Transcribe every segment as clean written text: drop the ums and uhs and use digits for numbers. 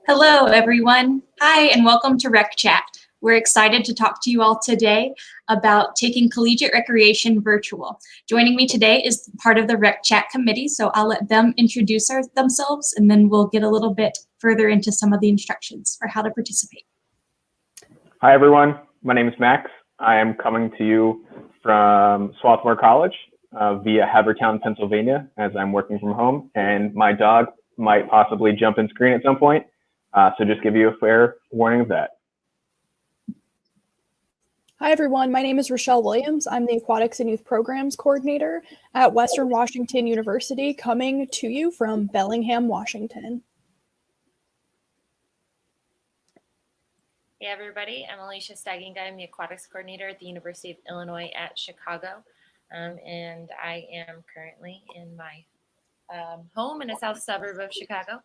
Hello, everyone. Hi, and welcome to Rec Chat. We're excited to talk to you all today about taking collegiate recreation virtual. Joining me today is part of the Rec Chat committee, so I'll let them introduce themselves, and then we'll get a little bit further into some of the instructions for how to participate. Hi, everyone. My name is Max. I am coming to you from Swarthmore College via Havertown, Pennsylvania, as I'm working from home, and my dog might possibly jump in screen at some point. So just give you a fair warning of that. Hi, everyone. My name is Rochelle Williams. I'm the Aquatics and Youth Programs Coordinator at Western Washington University, coming to you from Bellingham, Washington. Hey, everybody. I'm Alicia Stagginga. I'm the Aquatics Coordinator at the University of Illinois at Chicago. And I am currently in my home in a south suburb of Chicago.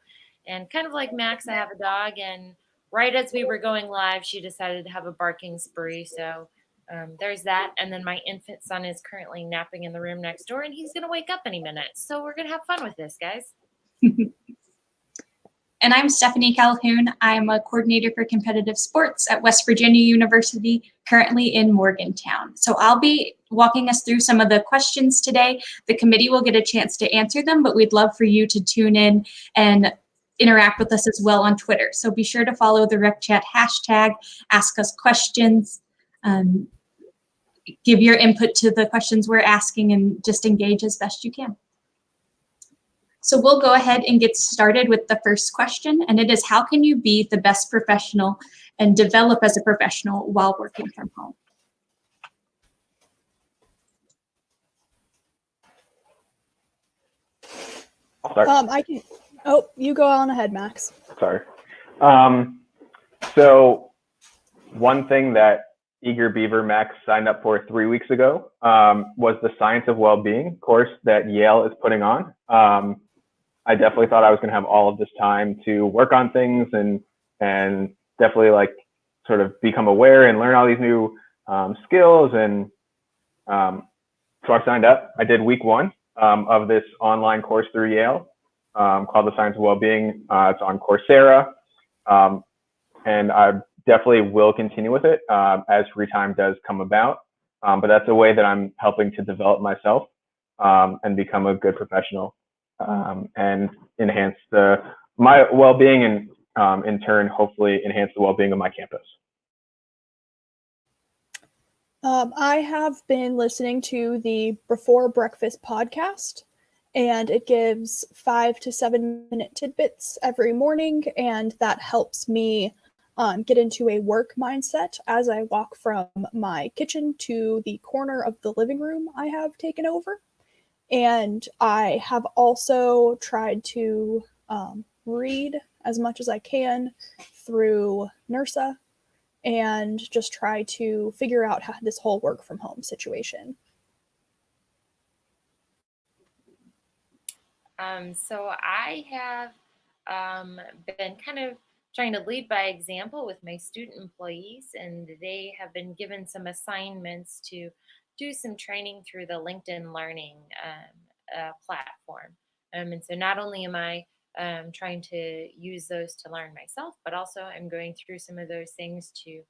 And kind of like Max, I have a dog, and right as we were going live, she decided to have a barking spree. So there's that. And then my infant son is currently napping in the room next door, and he's going to wake up any minute. So we're going to have fun with this, guys. And I'm Stephanie Calhoun. I'm a coordinator for competitive sports at West Virginia University, currently in Morgantown. So I'll be walking us through some of the questions today. The committee will get a chance to answer them, but we'd love for you to tune in and interact with us as well on Twitter. So be sure to follow the RecChat hashtag, ask us questions, give your input to the questions we're asking, and just engage as best you can. So we'll go ahead and get started with the first question, and it is, how can you be the best professional and develop as a professional while working from home? I can. Oh, you go on ahead, Max. Sorry. So one thing that Eager Beaver Max signed up for 3 weeks ago was the Science of Wellbeing course that Yale is putting on. I definitely thought I was going to have all of this time to work on things and definitely like sort of become aware and learn all these new skills. And so I signed up. I did week 1 of this online course through Yale called the Science of Wellbeing. It's on Coursera. And I definitely will continue with it as free time does come about. But that's a way that I'm helping to develop myself and become a good professional. And enhance my well-being, and in turn, hopefully enhance the well-being of my campus. I have been listening to the Before Breakfast podcast, and it gives 5 to 7 minute tidbits every morning, and that helps me get into a work mindset as I walk from my kitchen to the corner of the living room I have taken over. And I have also tried to read as much as I can through NERSA and just try to figure out how this whole work from home situation. So I have been kind of trying to lead by example with my student employees, and they have been given some assignments to do some training through the LinkedIn Learning platform. And so not only am I trying to use those to learn myself, but also I'm going through some of those things to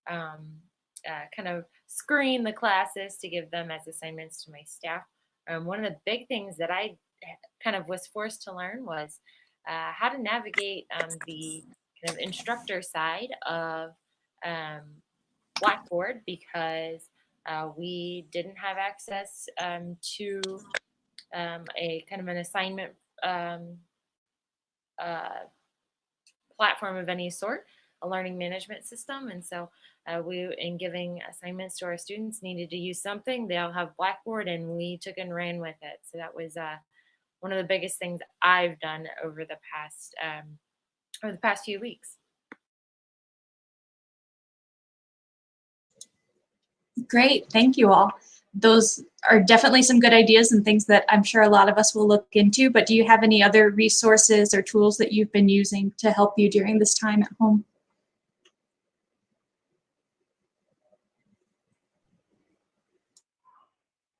kind of screen the classes to give them as assignments to my staff. One of the big things that I kind of was forced to learn was how to navigate the kind of instructor side of Blackboard, because we didn't have access to a kind of an assignment platform of any sort, a learning management system. And so we, in giving assignments to our students, needed to use something. They all have Blackboard, and we took and ran with it. So that was one of the biggest things I've done over the past few weeks. Great, thank you all. Those are definitely some good ideas and things that I'm sure a lot of us will look into, but do you have any other resources or tools that you've been using to help you during this time at home?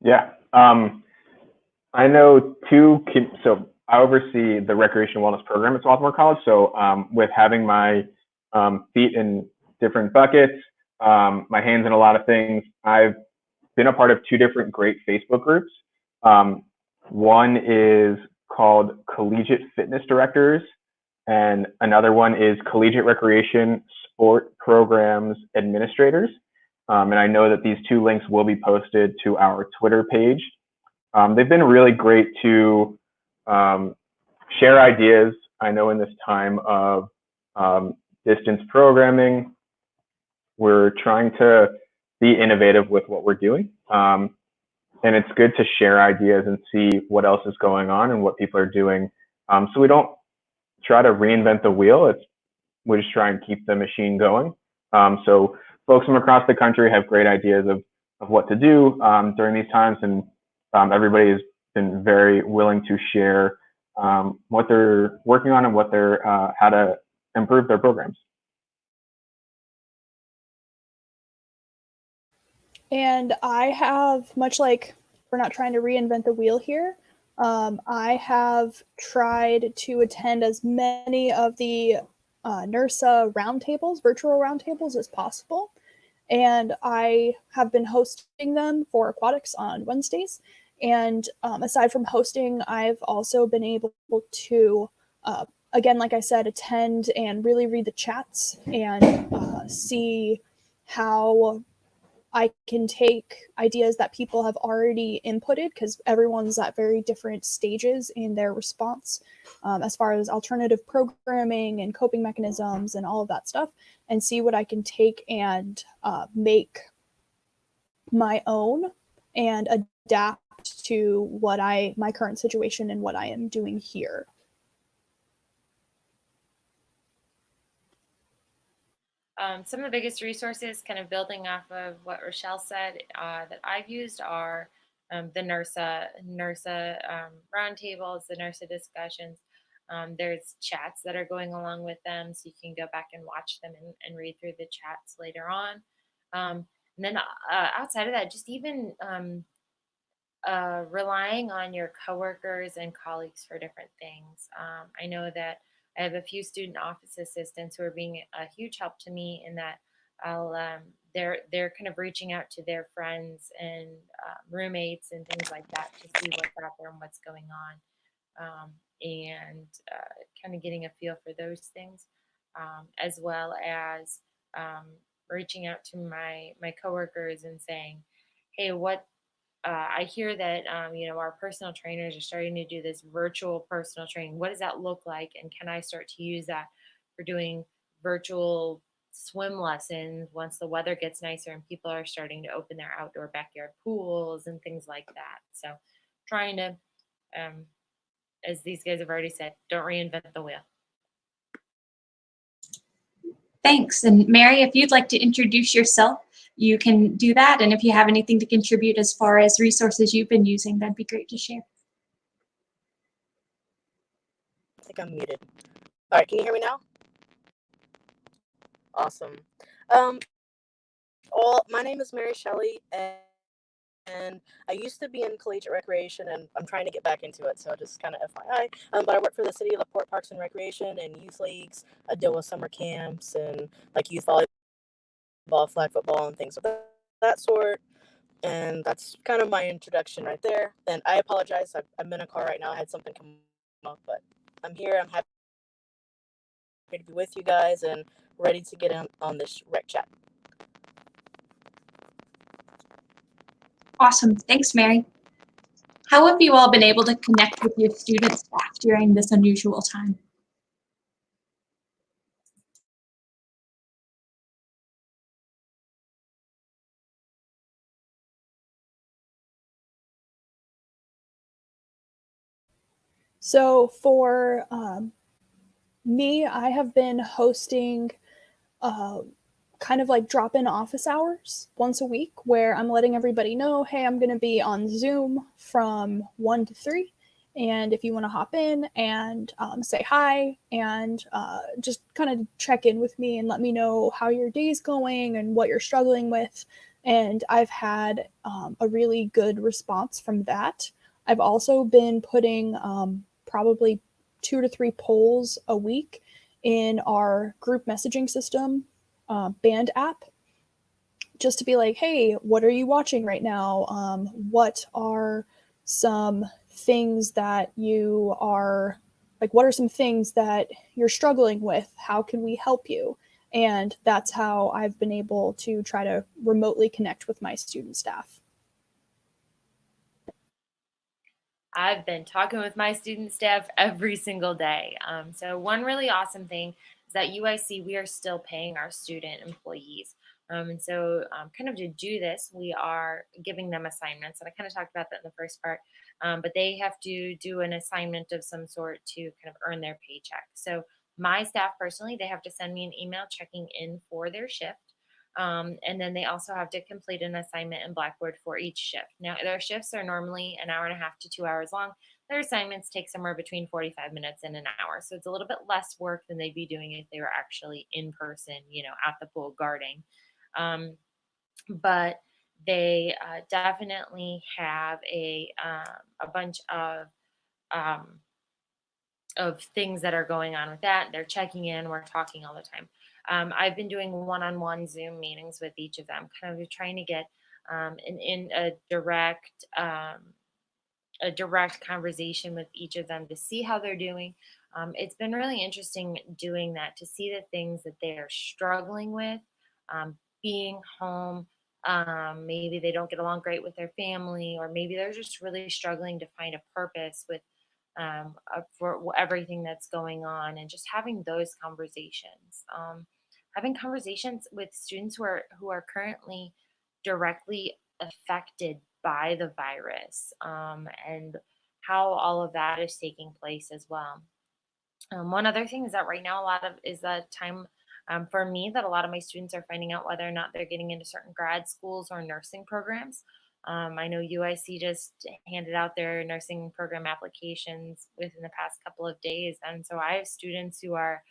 Yeah, I know so I oversee the recreation wellness program at Swarthmore College. So with having my feet in different buckets, my hands in a lot of things, I've been a part of two different great Facebook groups. One is called Collegiate Fitness Directors, and another one is Collegiate Recreation Sport Programs Administrators. And I know that these two links will be posted to our Twitter page. They've been really great to share ideas. I know in this time of distance programming, we're trying to be innovative with what we're doing. And it's good to share ideas and see what else is going on and what people are doing. So we don't try to reinvent the wheel. We just try and keep the machine going. So folks from across the country have great ideas of what to do during these times, and everybody has been very willing to share what they're working on and what they're how to improve their programs. And I have, much like we're not trying to reinvent the wheel here, I have tried to attend as many of the NERSA roundtables, virtual roundtables, as possible. And I have been hosting them for aquatics on Wednesdays. And aside from hosting, I've also been able to, again, like I said, attend and really read the chats and see how I can take ideas that people have already inputted, because everyone's at very different stages in their response as far as alternative programming and coping mechanisms and all of that stuff, and see what I can take and make my own and adapt to my current situation and what I am doing here. Some of the biggest resources, kind of building off of what Rochelle said, that I've used are the NERSA roundtables, the NERSA discussions. There's chats that are going along with them, so you can go back and watch them and read through the chats later on. And then outside of that, just even relying on your coworkers and colleagues for different things. I know that I have a few student office assistants who are being a huge help to me in that they're kind of reaching out to their friends and roommates and things like that to see what's out there and what's going on, and kind of getting a feel for those things, as well as reaching out to my coworkers and saying, hey, I hear that our personal trainers are starting to do this virtual personal training. What does that look like? And can I start to use that for doing virtual swim lessons once the weather gets nicer and people are starting to open their outdoor backyard pools and things like that? So trying to, as these guys have already said, don't reinvent the wheel. Thanks. And Mary, if you'd like to introduce yourself, you can do that. And if you have anything to contribute as far as resources you've been using, that'd be great to share. I think I'm muted. All right, can you hear me now? Awesome. Well, my name is Mary Shelley, and I used to be in collegiate recreation, and I'm trying to get back into it, so just kind of FYI. But I work for the City of LaPorte Parks and Recreation and youth leagues. I deal with summer camps and like youth volleyball, flag football, and things of that sort. And that's kind of my introduction right there. And I apologize. I'm in a car right now. I had something come up, but I'm here. I'm happy to be with you guys and ready to get on this rec chat. Awesome. Thanks, Mary. How have you all been able to connect with your student staff during this unusual time? So for me, I have been hosting kind of like drop-in office hours once a week where I'm letting everybody know, hey, I'm going to be on Zoom from 1 to 3. And if you want to hop in and say hi and just kind of check in with me and let me know how your day's going and what you're struggling with. And I've had a really good response from that. I've also been putting probably 2 to 3 polls a week in our group messaging system, Band app, just to be like, hey, what are you watching right now? What are some things that you are like, what are some things that you're struggling with? How can we help you? And that's how I've been able to try to remotely connect with my student staff. I've been talking with my student staff every single day. So one really awesome thing is that UIC, we are still paying our student employees. And so kind of to do this, we are giving them assignments. And I kind of talked about that in the first part, but they have to do an assignment of some sort to kind of earn their paycheck. So my staff personally, they have to send me an email checking in for their shift. And then they also have to complete an assignment in Blackboard for each shift. Now, their shifts are normally an hour and a half to 2 hours long. Their assignments take somewhere between 45 minutes and an hour. So it's a little bit less work than they'd be doing if they were actually in person, at the pool guarding. But they definitely have a bunch of things that are going on with that. They're checking in. We're talking all the time. I've been doing one-on-one Zoom meetings with each of them, kind of trying to get in a direct conversation with each of them to see how they're doing. It's been really interesting doing that, to see the things that they are struggling with, being home. Maybe they don't get along great with their family, or maybe they're just really struggling to find a purpose with for everything that's going on, and just having those conversations. Having conversations with students who are currently directly affected by the virus, and how all of that is taking place as well. One other thing is that right now, a lot of is that time for me that a lot of my students are finding out whether or not they're getting into certain grad schools or nursing programs. I know UIC just handed out their nursing program applications within the past couple of days, and so I have students who are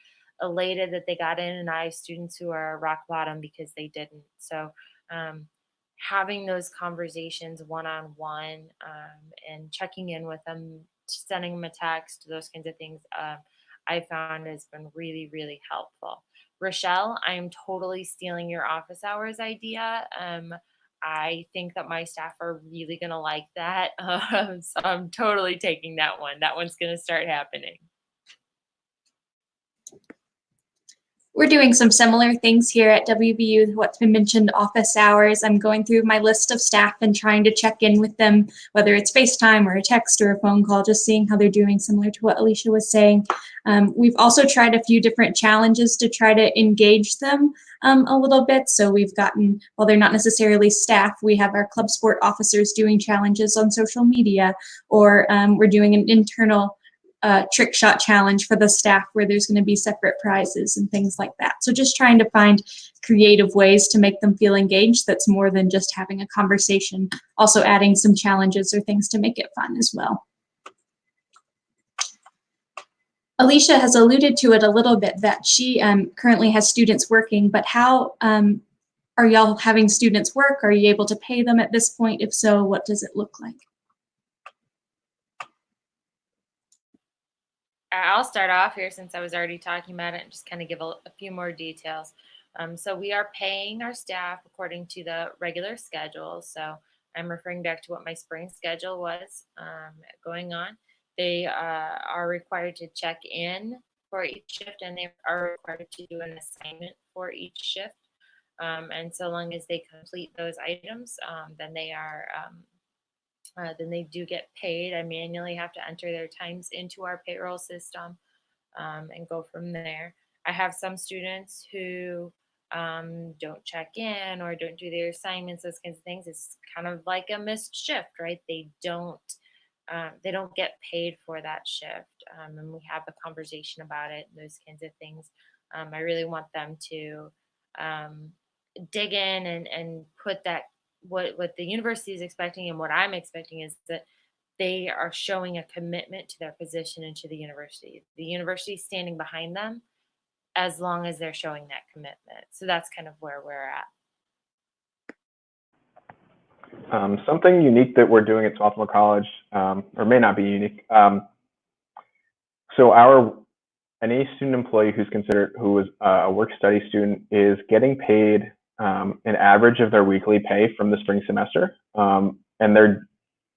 elated that they got in, and I have students who are rock bottom because they didn't. So um, having those conversations one on one, and checking in with them, sending them a text, those kinds of things, I found has been really, really helpful. Rochelle, I am totally stealing your office hours idea. I think that my staff are really going to like that. So I'm totally taking that one. That one's going to start happening. We're doing some similar things here at WVU, what's been mentioned, office hours. I'm going through my list of staff and trying to check in with them, whether it's FaceTime or a text or a phone call, just seeing how they're doing, similar to what Alicia was saying. We've also tried a few different challenges to try to engage them a little bit. So we've gotten, while they're not necessarily staff, we have our club sport officers doing challenges on social media, or we're doing an internal trick shot challenge for the staff where there's going to be separate prizes and things like that. So just trying to find creative ways to make them feel engaged that's more than just having a conversation, also adding some challenges or things to make it fun as well. Alicia has alluded to it a little bit, that she currently has students working, but how are y'all having students work? Are you able to pay them at this point? If so, what does it look like? I'll start off here since I was already talking about it, and just kind of give a few more details. So we are paying our staff according to the regular schedule. So I'm referring back to what my spring schedule was going on. They are required to check in for each shift, and they are required to do an assignment for each shift. And so long as they complete those items, then they are then they do get paid. I manually have to enter their times into our payroll system, and go from there. I have some students who don't check in or don't do their assignments, those kinds of things. It's kind of like a missed shift, right? They don't get paid for that shift, and we have a conversation about it and those kinds of things. I really want them to dig in and put that, what the university is expecting and what I'm expecting is that they are showing a commitment to their position and to the university. The university is standing behind them as long as they're showing that commitment. So that's kind of where we're at. Something unique that we're doing at Swarthmore College, or may not be unique, So any student employee who is a work study student is getting paid an average of their weekly pay from the spring semester, and they're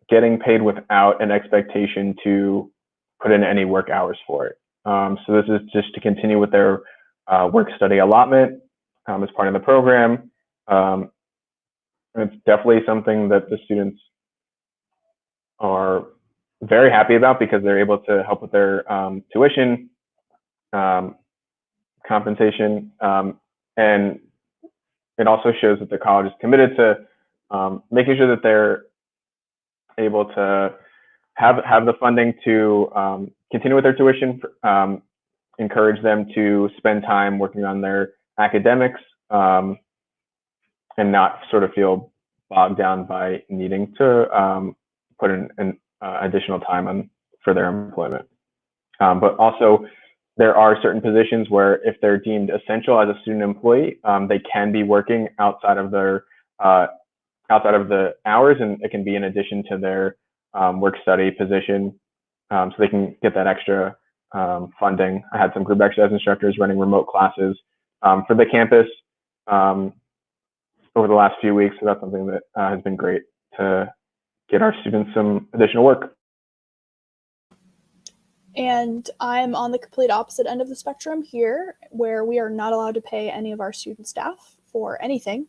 getting paid without an expectation to put in any work hours for it. So this is just to continue with their work study allotment as part of the program. And it's definitely something that the students are very happy about because they're able to help with their tuition, compensation, and it also shows that the college is committed to making sure that they're able to have the funding to continue with their tuition, encourage them to spend time working on their academics, and not sort of feel bogged down by needing to put in additional time for their employment. But also, there are certain positions where if they're deemed essential as a student employee, they can be working outside of the hours, and it can be in addition to their work study position, so they can get that extra funding. I had some group exercise instructors running remote classes for the campus over the last few weeks, so that's something that has been great to get our students some additional work. And I'm on the complete opposite end of the spectrum here, where we are not allowed to pay any of our student staff for anything.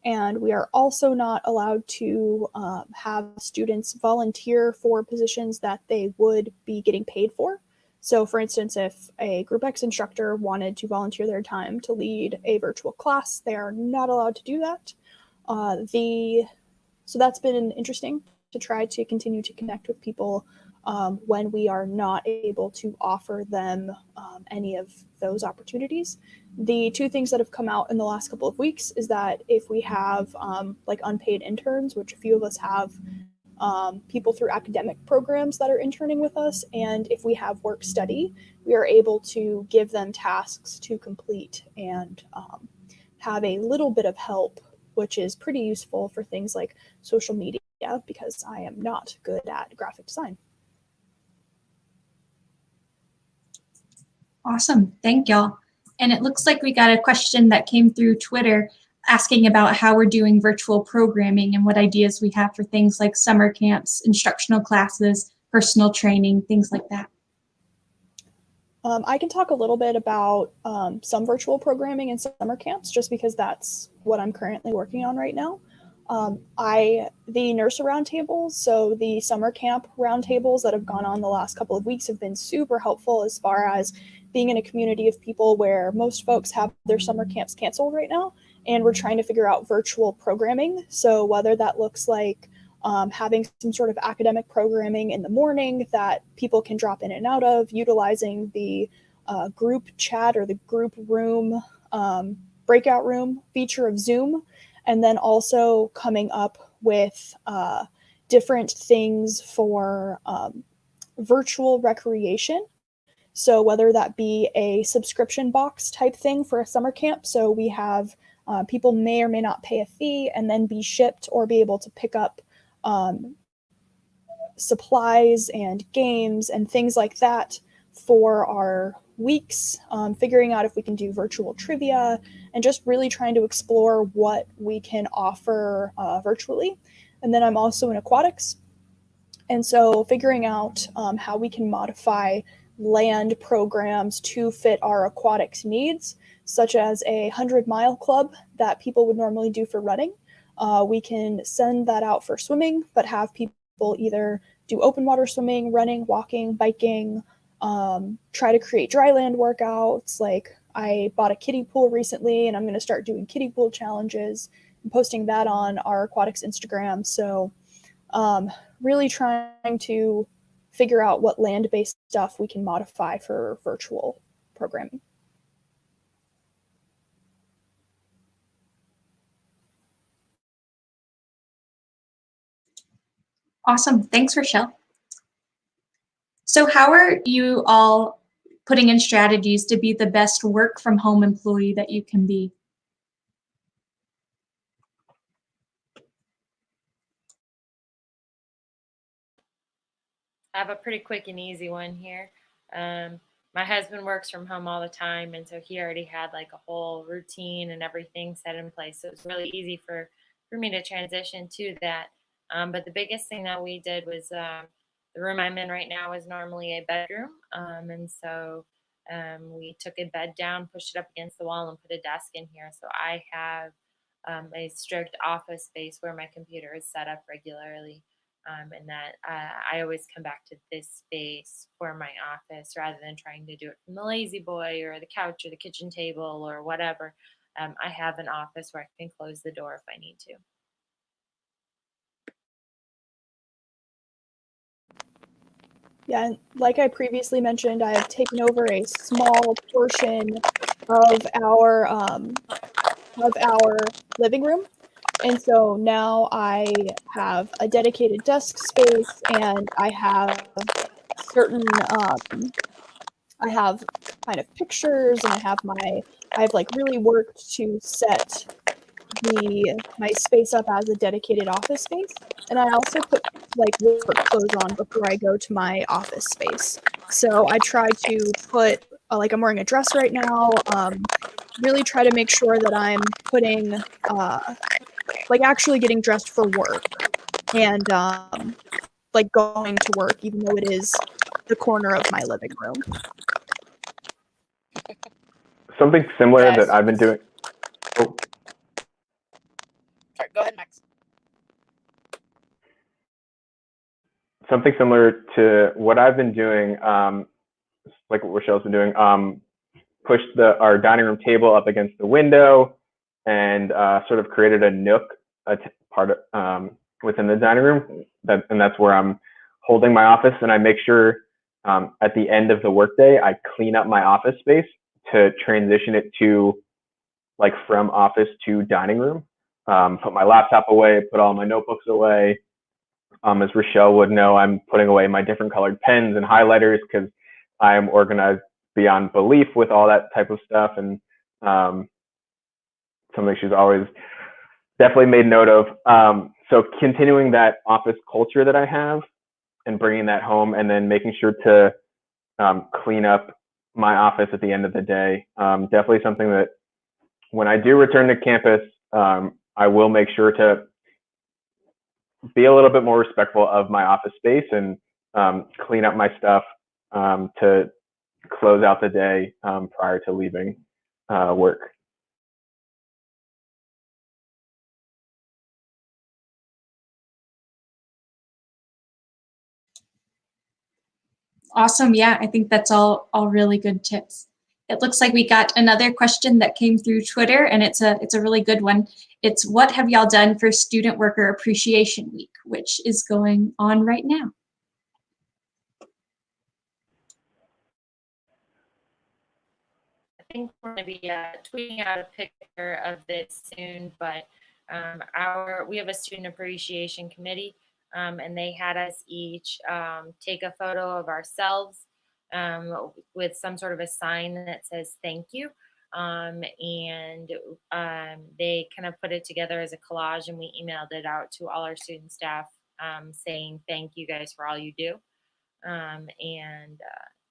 And we are also not allowed to have students volunteer for positions that they would be getting paid for. So for instance, if a Group X instructor wanted to volunteer their time to lead a virtual class, they are not allowed to do that. So that's been interesting to try to continue to connect with people when we are not able to offer them any of those opportunities. The two things that have come out in the last couple of weeks is that if we have like unpaid interns, which a few of us have, people through academic programs that are interning with us, and if we have work study, we are able to give them tasks to complete and have a little bit of help, which is pretty useful for things like social media, because I am not good at graphic design. Awesome. Thank y'all. And it looks like we got a question that came through Twitter asking about how we're doing virtual programming and what ideas we have for things like summer camps, instructional classes, personal training, things like that. I can talk a little bit about some virtual programming and summer camps, just because that's what I'm currently working on right now. The nurse roundtables, so the summer camp roundtables that have gone on the last couple of weeks have been super helpful as far as being in a community of people where most folks have their summer camps canceled right now, and we're trying to figure out virtual programming. So whether that looks like having some sort of academic programming in the morning that people can drop in and out of, utilizing the group chat or the group room, breakout room feature of Zoom, and then also coming up with different things for virtual recreation. So whether that be a subscription box type thing for a summer camp, so we have people may or may not pay a fee and then be shipped or be able to pick up supplies and games and things like that for our weeks, figuring out if we can do virtual trivia, and just really trying to explore what we can offer virtually. And then I'm also in aquatics, and so figuring out how we can modify land programs to fit our aquatics needs, such as a 100-mile club that people would normally do for running. We can send that out for swimming, but have people either do open water swimming, running, walking, biking, try to create dry land workouts. Like I bought a kiddie pool recently, and I'm going to start doing kiddie pool challenges and posting that on our aquatics Instagram. So really trying to figure out what land-based stuff we can modify for virtual programming. Awesome. Thanks, Rochelle. So how are you all putting in strategies to be the best work from home employee that you can be? I have a pretty quick and easy one here. My husband works from home all the time, and so he already had like a whole routine and everything set in place. So it was really easy for me to transition to that. But the biggest thing that we did was the room I'm in right now is normally a bedroom, and so we took a bed down, pushed it up against the wall, and put a desk in here. So I have a strict office space where my computer is set up regularly. And that I always come back to this space for my office rather than trying to do it from the lazy boy or the couch or the kitchen table or whatever. I have an office where I can close the door if I need to. Yeah, and like I previously mentioned, I have taken over a small portion of our living room. And so now I have a dedicated desk space, and I have certain I have kind of pictures, and I've like really worked to set my space up as a dedicated office space. And I also put like work clothes on before I go to my office space. So I try to put like I'm wearing a dress right now. Really try to make sure that I'm putting like actually getting dressed for work and like going to work, even though it is the corner of my living room. Something similar Yes. that I've been doing. Oh, Sorry, go ahead, Max. something similar to what I've been doing, like what Rochelle's been doing. Pushed our dining room table up against the window and sort of created a nook, within the dining room. And that's where I'm holding my office. And I make sure at the end of the workday, I clean up my office space to transition it to like from office to dining room. Put my laptop away, put all my notebooks away. As Rochelle would know, I'm putting away my different colored pens and highlighters because I am organized beyond belief with all that type of stuff, and something she's always definitely made note of. So continuing that office culture that I have and bringing that home, and then making sure to clean up my office at the end of the day. Definitely something that when I do return to campus, I will make sure to be a little bit more respectful of my office space and clean up my stuff to close out the day prior to leaving work. Awesome. Yeah, I think that's all really good tips. It looks like we got another question that came through Twitter, and it's a really good one. It's, what have y'all done for Student Worker Appreciation Week, which is going on right now? I think we're going to be tweeting out a picture of this soon, but we have a student appreciation committee, and they had us each take a photo of ourselves with some sort of a sign that says thank you. And they kind of put it together as a collage, and we emailed it out to all our student staff saying thank you guys for all you do. And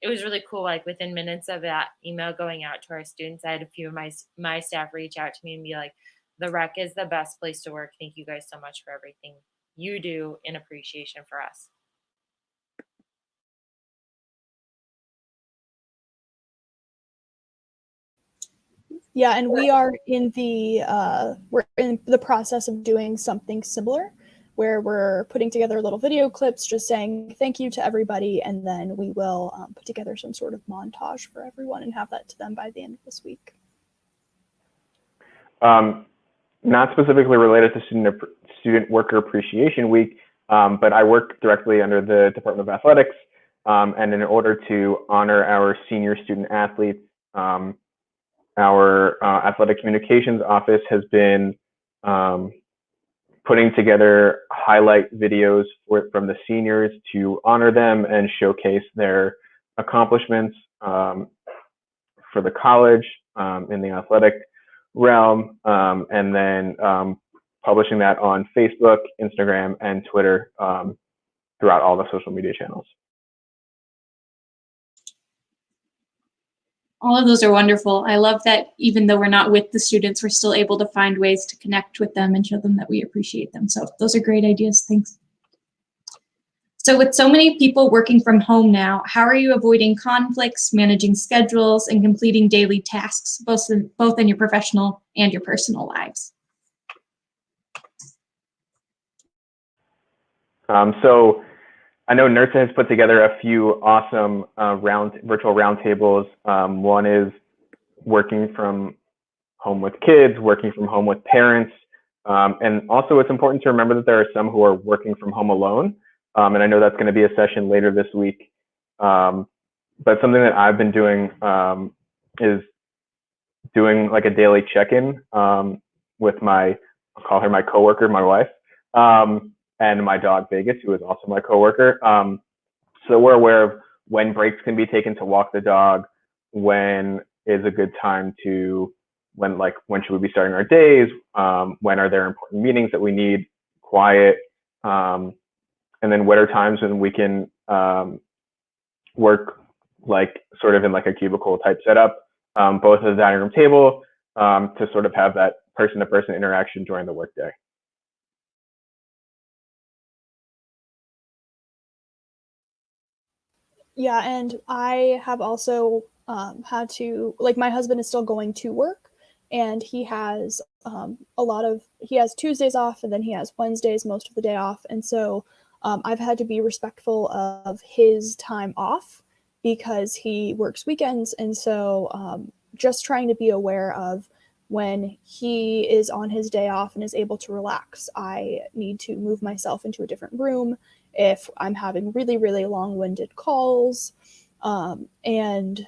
it was really cool. Like within minutes of that email going out to our students, I had a few of my staff reach out to me and be like, "The rec is the best place to work. Thank you guys so much for everything you do in appreciation for us." Yeah, and we're in the process of doing something similar, where we're putting together little video clips just saying thank you to everybody, and then we will put together some sort of montage for everyone and have that to them by the end of this week. Not specifically related to Student Worker Appreciation Week, but I work directly under the Department of Athletics, and in order to honor our senior student athletes, our athletic communications office has been putting together highlight videos from the seniors to honor them and showcase their accomplishments for the college in the athletic realm, and then publishing that on Facebook, Instagram, and Twitter throughout all the social media channels. All of those are wonderful. I love that even though we're not with the students, we're still able to find ways to connect with them and show them that we appreciate them. So those are great ideas. Thanks. So with so many people working from home now, how are you avoiding conflicts, managing schedules, and completing daily tasks, both in your professional and your personal lives? So I know NERSA has put together a few awesome virtual roundtables. One is working from home with kids, working from home with parents. And also it's important to remember that there are some who are working from home alone. And I know that's going to be a session later this week. But something that I've been doing is doing like a daily check-in with I'll call her my coworker, my wife, and my dog Vegas, who is also my coworker. So we're aware of when breaks can be taken to walk the dog, when is a good time to, when should we be starting our days, when are there important meetings that we need quiet, and then what are times when we can work like sort of in like a cubicle type setup, both at the dining room table, to sort of have that person-to-person interaction during the workday. Yeah, and I have also had to, like, my husband is still going to work, and he has he has Tuesdays off, and then he has Wednesdays most of the day off. And so I've had to be respectful of his time off because he works weekends. And so just trying to be aware of when he is on his day off and is able to relax, I need to move myself into a different room if I'm having really, really long-winded calls. And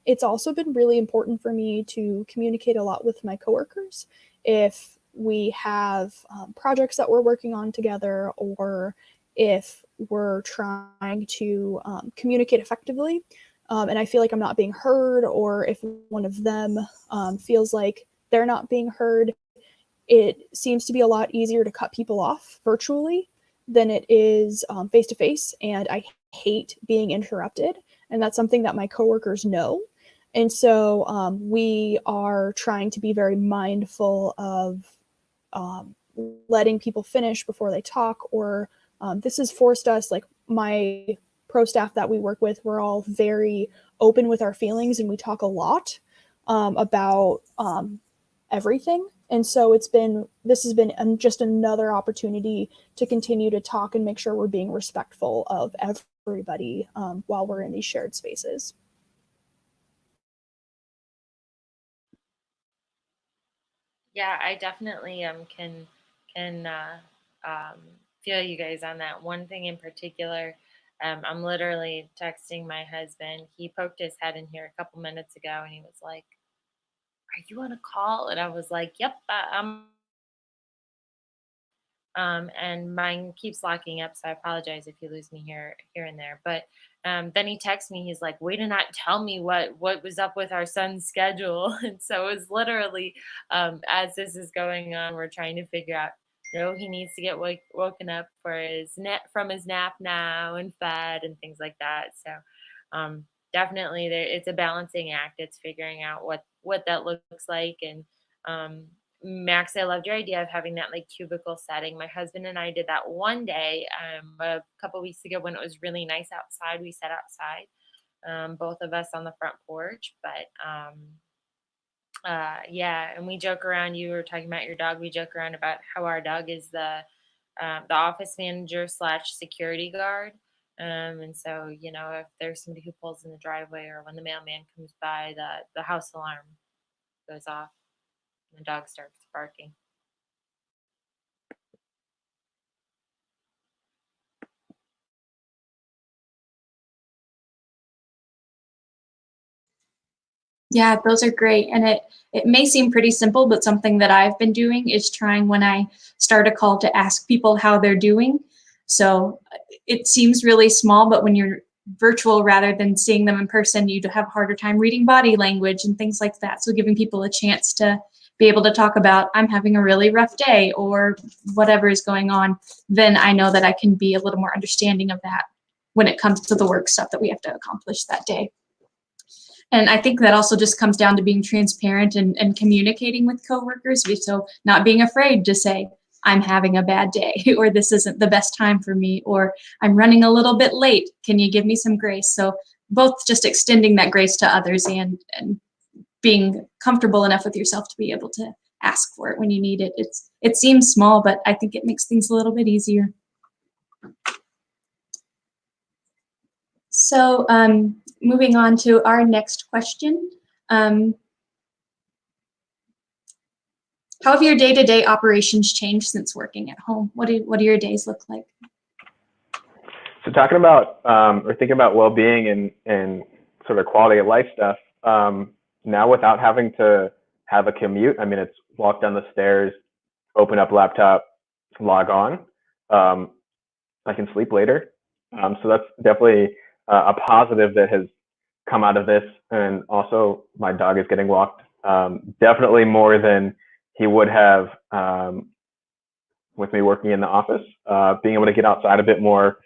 it's also been really important for me to communicate a lot with my coworkers. If we have projects that we're working on together, or if we're trying to communicate effectively, and I feel like I'm not being heard, or if one of them feels like they're not being heard, it seems to be a lot easier to cut people off virtually than it is face to face. And I hate being interrupted. And that's something that my coworkers know. And so we are trying to be very mindful of letting people finish before they talk, or this has forced us, like my pro staff that we work with, we're all very open with our feelings and we talk a lot about everything. And so this has been just another opportunity to continue to talk and make sure we're being respectful of everybody while we're in these shared spaces. Yeah, I definitely can feel you guys on that. One thing in particular, I'm literally texting my husband. He poked his head in here a couple minutes ago, and he was like, "Are you on a call?" And I was like, "Yep, I'm." And mine keeps locking up, so I apologize if you lose me here and there. But then he texts me. He's like, "Way to not tell me what was up with our son's schedule." And so it was literally, as this is going on, we're trying to figure out. No, he needs to get woken up for from his nap now and fed and things like that. So definitely, it's a balancing act. It's figuring out what that looks like. And um, Max, I loved your idea of having that like cubicle setting. My husband and I did that one day a couple weeks ago when it was really nice outside. We sat outside, both of us on the front porch. But yeah, and we joke around. You were talking about your dog. We joke around about how our dog is the office manager slash security guard. And so, if there's somebody who pulls in the driveway or when the mailman comes by, the house alarm goes off and the dog starts barking. Yeah, those are great. And it may seem pretty simple, but something that I've been doing is trying when I start a call to ask people how they're doing. So it seems really small, but when you're virtual rather than seeing them in person, you have a harder time reading body language and things like that. So giving people a chance to be able to talk about, I'm having a really rough day or whatever is going on, then I know that I can be a little more understanding of that when it comes to the work stuff that we have to accomplish that day. And I think that also just comes down to being transparent and communicating with coworkers. So not being afraid to say, I'm having a bad day, or this isn't the best time for me, or I'm running a little bit late. Can you give me some grace? So both just extending that grace to others and being comfortable enough with yourself to be able to ask for it when you need it. It seems small, but I think it makes things a little bit easier. So moving on to our next question. How have your day-to-day operations changed since working at home? What do your days look like? So talking about or thinking about well-being and sort of quality of life stuff, now without having to have a commute, I mean, it's walk down the stairs, open up laptop, log on. I can sleep later. So that's definitely a positive that has come out of this. And also my dog is getting walked definitely more than he would have with me working in the office. Being able to get outside a bit more,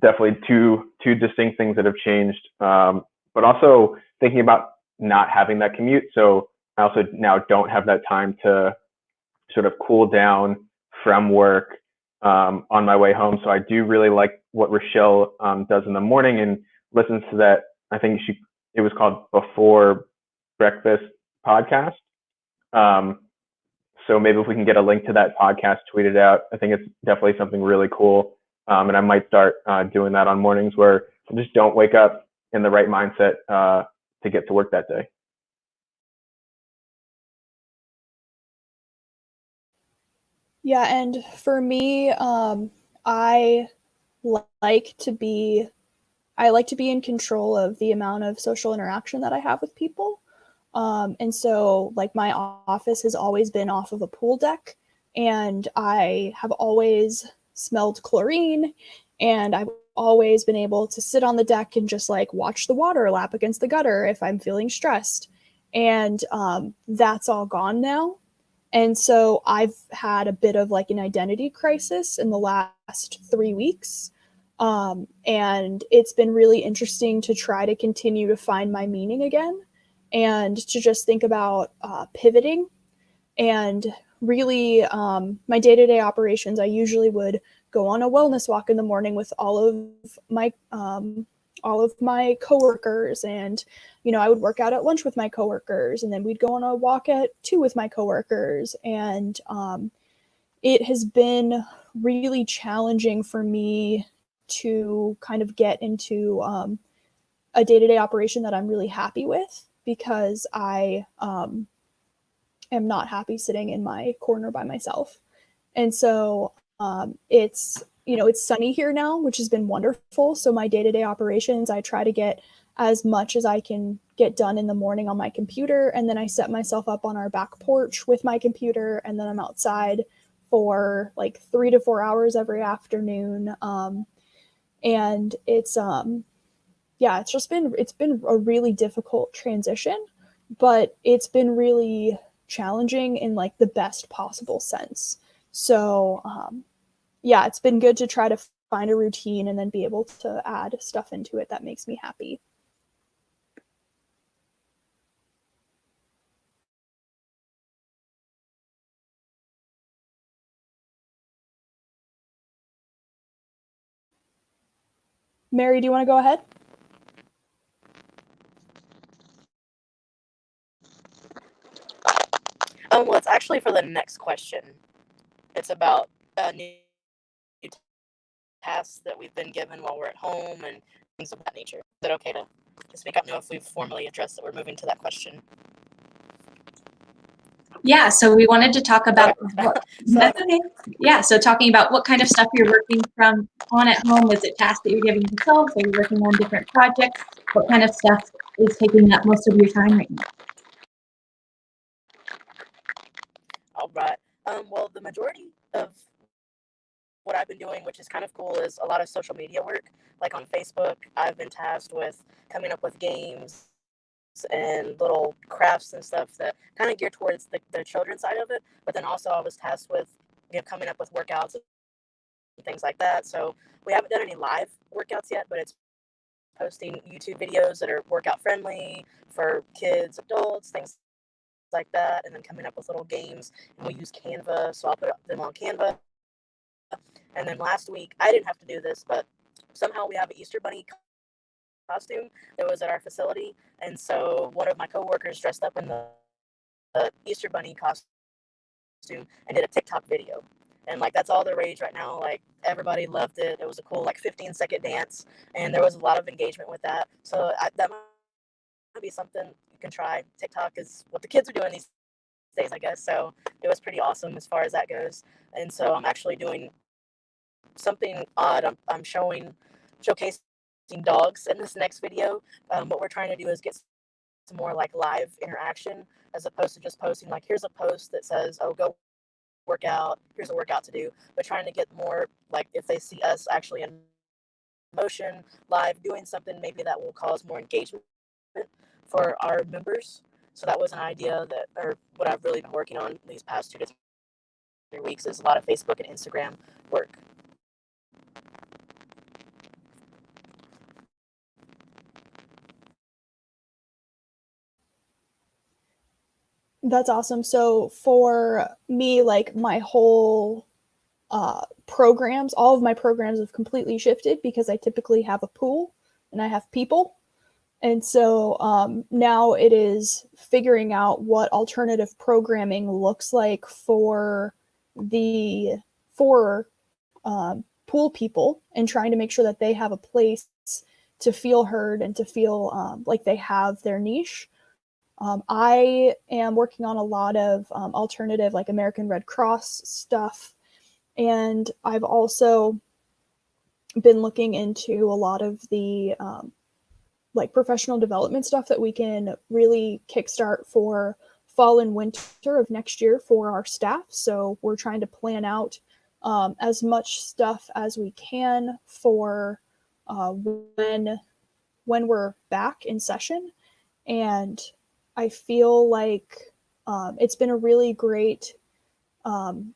definitely two distinct things that have changed. But also thinking about not having that commute. So I also now don't have that time to sort of cool down from work on my way home. So I do really like what Rochelle does in the morning and listens to that. I think it was called Before Breakfast podcast. So maybe if we can get a link to that podcast tweeted out, I think it's definitely something really cool. And I might start doing that on mornings where I just don't wake up in the right mindset to get to work that day. Yeah, and for me, I like to be in control of the amount of social interaction that I have with people. And so like my office has always been off of a pool deck, and I have always smelled chlorine, and I've always been able to sit on the deck and just like watch the water lap against the gutter if I'm feeling stressed. And that's all gone now. And so I've had a bit of like an identity crisis in the last 3 weeks. And it's been really interesting to try to continue to find my meaning again and to just think about pivoting. And really, my day to day operations, I usually would go on a wellness walk in the morning with all of my coworkers, and I would work out at lunch with my coworkers, and then we'd go on a walk at 2 with my coworkers. And it has been really challenging for me to kind of get into a day-to-day operation that I'm really happy with, because I am not happy sitting in my corner by myself. And so it's sunny here now, which has been wonderful. So my day-to-day operations, I try to get as much as I can get done in the morning on my computer, and then I set myself up on our back porch with my computer, and then I'm outside for like 3 to 4 hours every afternoon. And it's it's been a really difficult transition, but it's been really challenging in like the best possible sense. So it's been good to try to find a routine and then be able to add stuff into it that makes me happy. Mary, do you want to go ahead? Well, it's actually for the next question. It's about new tasks that we've been given while we're at home and things of that nature. Is it okay to speak up now if we've formally addressed that we're moving to that question? Yeah, so we wanted to talk about that's okay. Yeah, so talking about what kind of stuff you're working on at home. Is it tasks that you're giving yourself? Are you working on different projects? What kind of stuff is taking up most of your time right now? All right. Well, the majority of what I've been doing, which is kind of cool, is a lot of social media work. Like on Facebook, I've been tasked with coming up with games and little crafts and stuff that kind of gear towards the children's side of it. But then also I was tasked with coming up with workouts and things like that. So we haven't done any live workouts yet, but it's posting YouTube videos that are workout friendly for kids, adults, things like that, and then coming up with little games. And we use Canva, so I'll put them on Canva. And then last week, I didn't have to do this, but somehow we have an Easter Bunny costume that was at our facility. And so one of my coworkers dressed up in the Easter Bunny costume and did a TikTok video. And like that's all the rage right now. Like everybody loved it. It was a cool like 15-second dance, and there was a lot of engagement with that. So that might be something you can try. TikTok is what the kids are doing these days, I guess. So it was pretty awesome as far as that goes. And so I'm actually doing something odd. I'm showcasing dogs in this next video. What we're trying to do is get some more like live interaction as opposed to just posting like here's a post that says, oh, go work out, here's a workout to do, but trying to get more like if they see us actually in motion live doing something maybe that will cause more engagement for our members. So that was an idea that, or what I've really been working on these past 2 to 3 weeks, is a lot of Facebook and Instagram work. That's awesome. So for me, like my whole programs, all of my programs have completely shifted because I typically have a pool and I have people. And so now it is figuring out what alternative programming looks like for the pool people and trying to make sure that they have a place to feel heard and to feel like they have their niche. I am working on a lot of alternative, like American Red Cross stuff. And I've also been looking into a lot of the like professional development stuff that we can really kickstart for fall and winter of next year for our staff. So we're trying to plan out as much stuff as we can for when we're back in session. And I feel like it's been a really great kind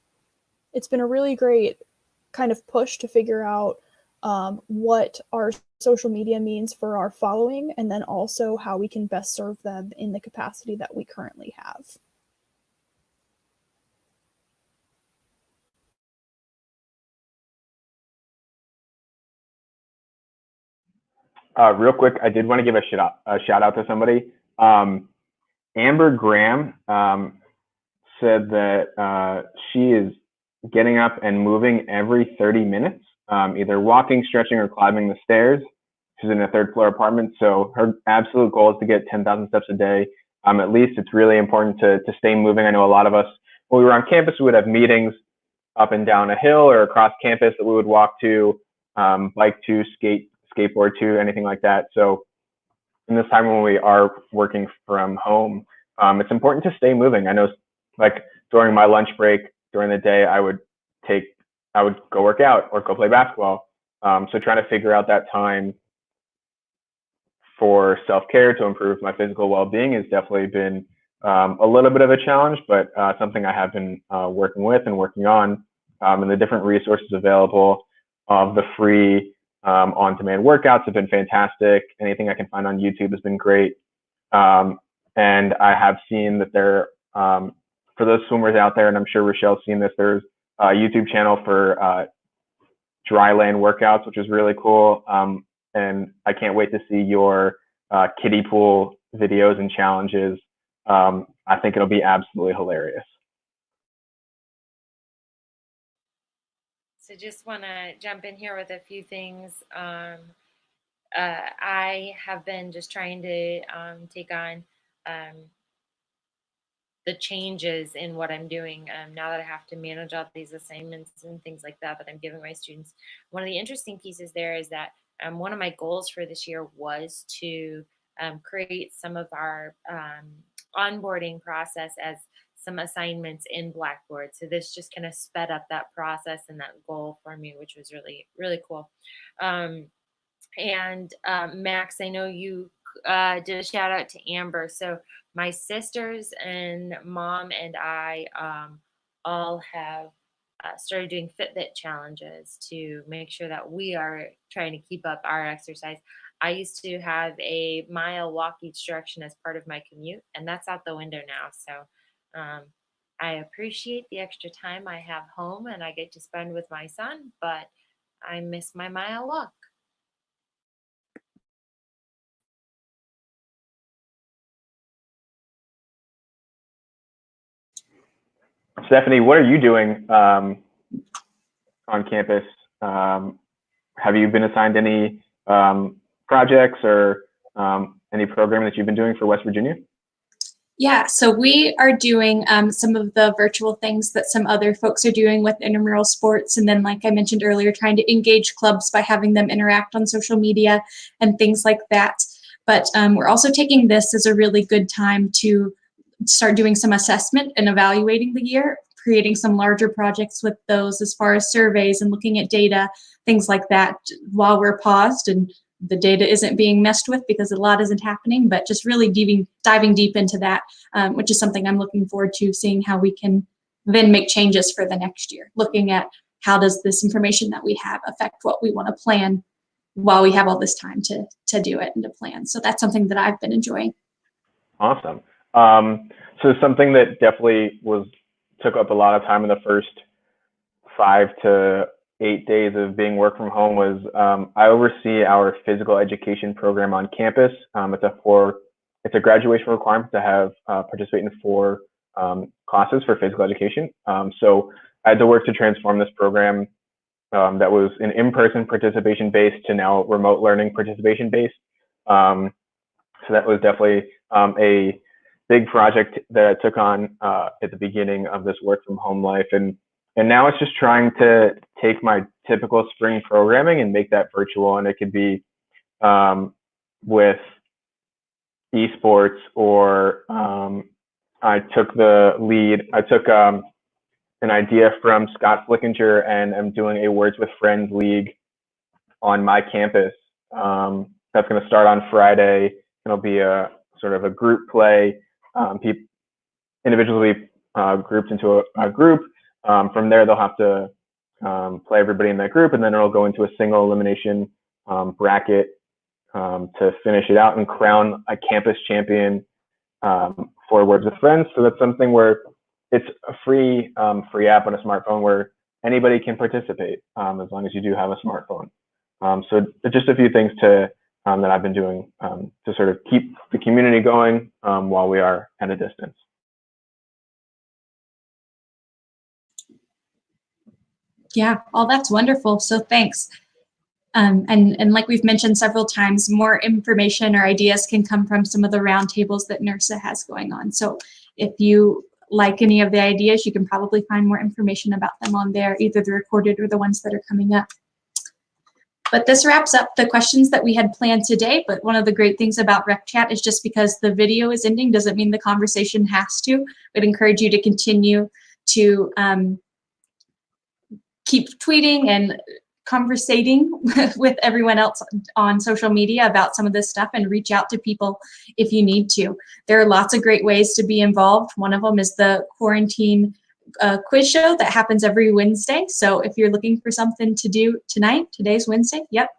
of push to figure out what our social media means for our following, and then also how we can best serve them in the capacity that we currently have. Real quick, I did want to give a shout out to somebody. Amber Graham said that she is getting up and moving every 30 minutes, either walking, stretching, or climbing the stairs. She's in a third-floor apartment, so her absolute goal is to get 10,000 steps a day. At least it's really important to stay moving. I know a lot of us, when we were on campus, we would have meetings up and down a hill or across campus that we would walk to, bike to, skateboard to, anything like that. So in this time when we are working from home, it's important to stay moving. I know, like during my lunch break during the day, I would go work out or go play basketball. So trying to figure out that time for self-care to improve my physical well-being has definitely been a little bit of a challenge, but something I have been working with and working on, and the different resources available of the free on-demand workouts have been fantastic. Anything I can find on YouTube has been great. And I have seen that there, for those swimmers out there, and I'm sure Rochelle's seen this, there's a YouTube channel for dry land workouts, which is really cool. And I can't wait to see your kiddie pool videos and challenges. I think it'll be absolutely hilarious. So just want to jump in here with a few things. I have been just trying to take on the changes in what I'm doing now that I have to manage all these assignments and things like that I'm giving my students. One of the interesting pieces there is that one of my goals for this year was to create some of our onboarding process as some assignments in Blackboard. So this just kind of sped up that process and that goal for me, which was really, really cool. And Max, I know you did a shout out to Amber. So my sisters and mom and I all have started doing Fitbit challenges to make sure that we are trying to keep up our exercise. I used to have a mile walk each direction as part of my commute, and that's out the window now. So I appreciate the extra time I have home and I get to spend with my son, but I miss my mile walk. Stephanie, what are you doing on campus? Have you been assigned any projects or any program that you've been doing for West Virginia? Yeah, so we are doing some of the virtual things that some other folks are doing with intramural sports. And then, like I mentioned earlier, trying to engage clubs by having them interact on social media and things like that. But we're also taking this as a really good time to start doing some assessment and evaluating the year, creating some larger projects with those as far as surveys and looking at data, things like that, while we're paused and the data isn't being messed with because a lot isn't happening, but just really diving deep into that, which is something I'm looking forward to, seeing how we can then make changes for the next year, looking at how does this information that we have affect what we want to plan while we have all this time to do it and to plan. So that's something that I've been enjoying. Awesome. So something that definitely took up a lot of time in the first 5 to 8 days of being work from home was I oversee our physical education program on campus. It's a graduation requirement to have participate in 4 classes for physical education. So I had to work to transform this program that was an in-person participation based to now remote learning participation based. So that was definitely a big project that I took on at the beginning of this work from home life. And now it's just trying to take my typical spring programming and make that virtual. And it could be with esports, or I took the lead. I took an idea from Scott Flickinger, and I'm doing a Words with Friends League on my campus. That's going to start on Friday. It'll be a sort of a group play, individually grouped into a group. From there, they'll have to play everybody in that group, and then it'll go into a single elimination bracket to finish it out and crown a campus champion for Words with Friends. So that's something where it's a free app on a smartphone where anybody can participate as long as you do have a smartphone. So just a few things that I've been doing to sort of keep the community going while we are at a distance. Yeah, all that's wonderful. So thanks. And like we've mentioned several times, more information or ideas can come from some of the roundtables that NERSA has going on. So if you like any of the ideas, you can probably find more information about them on there, either the recorded or the ones that are coming up. But this wraps up the questions that we had planned today. But one of the great things about Rec Chat is just because the video is ending doesn't mean the conversation has to. We'd encourage you to continue to keep tweeting and conversating with everyone else on social media about some of this stuff, and reach out to people if you need to. There are lots of great ways to be involved. One of them is the quarantine quiz show that happens every Wednesday. So if you're looking for something to do tonight, today's Wednesday, yep,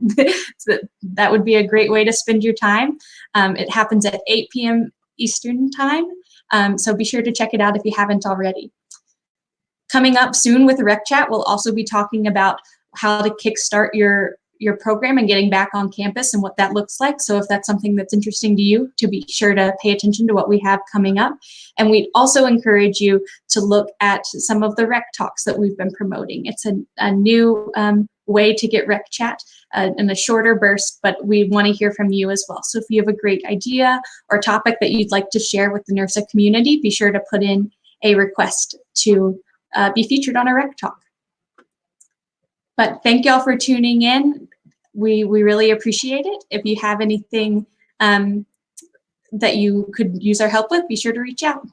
so that would be a great way to spend your time. It happens at 8 p.m. Eastern time. So be sure to check it out if you haven't already. Coming up soon with Rec Chat, we'll also be talking about how to kickstart your program and getting back on campus and what that looks like. So if that's something that's interesting to you, to be sure to pay attention to what we have coming up. And we'd also encourage you to look at some of the Rec Talks that we've been promoting. It's a new way to get Rec Chat in a shorter burst, but we want to hear from you as well. So if you have a great idea or topic that you'd like to share with the NERSA community, be sure to put in a request to be featured on a Rec Talk. But thank y'all for tuning in. We really appreciate it. If you have anything that you could use our help with, be sure to reach out.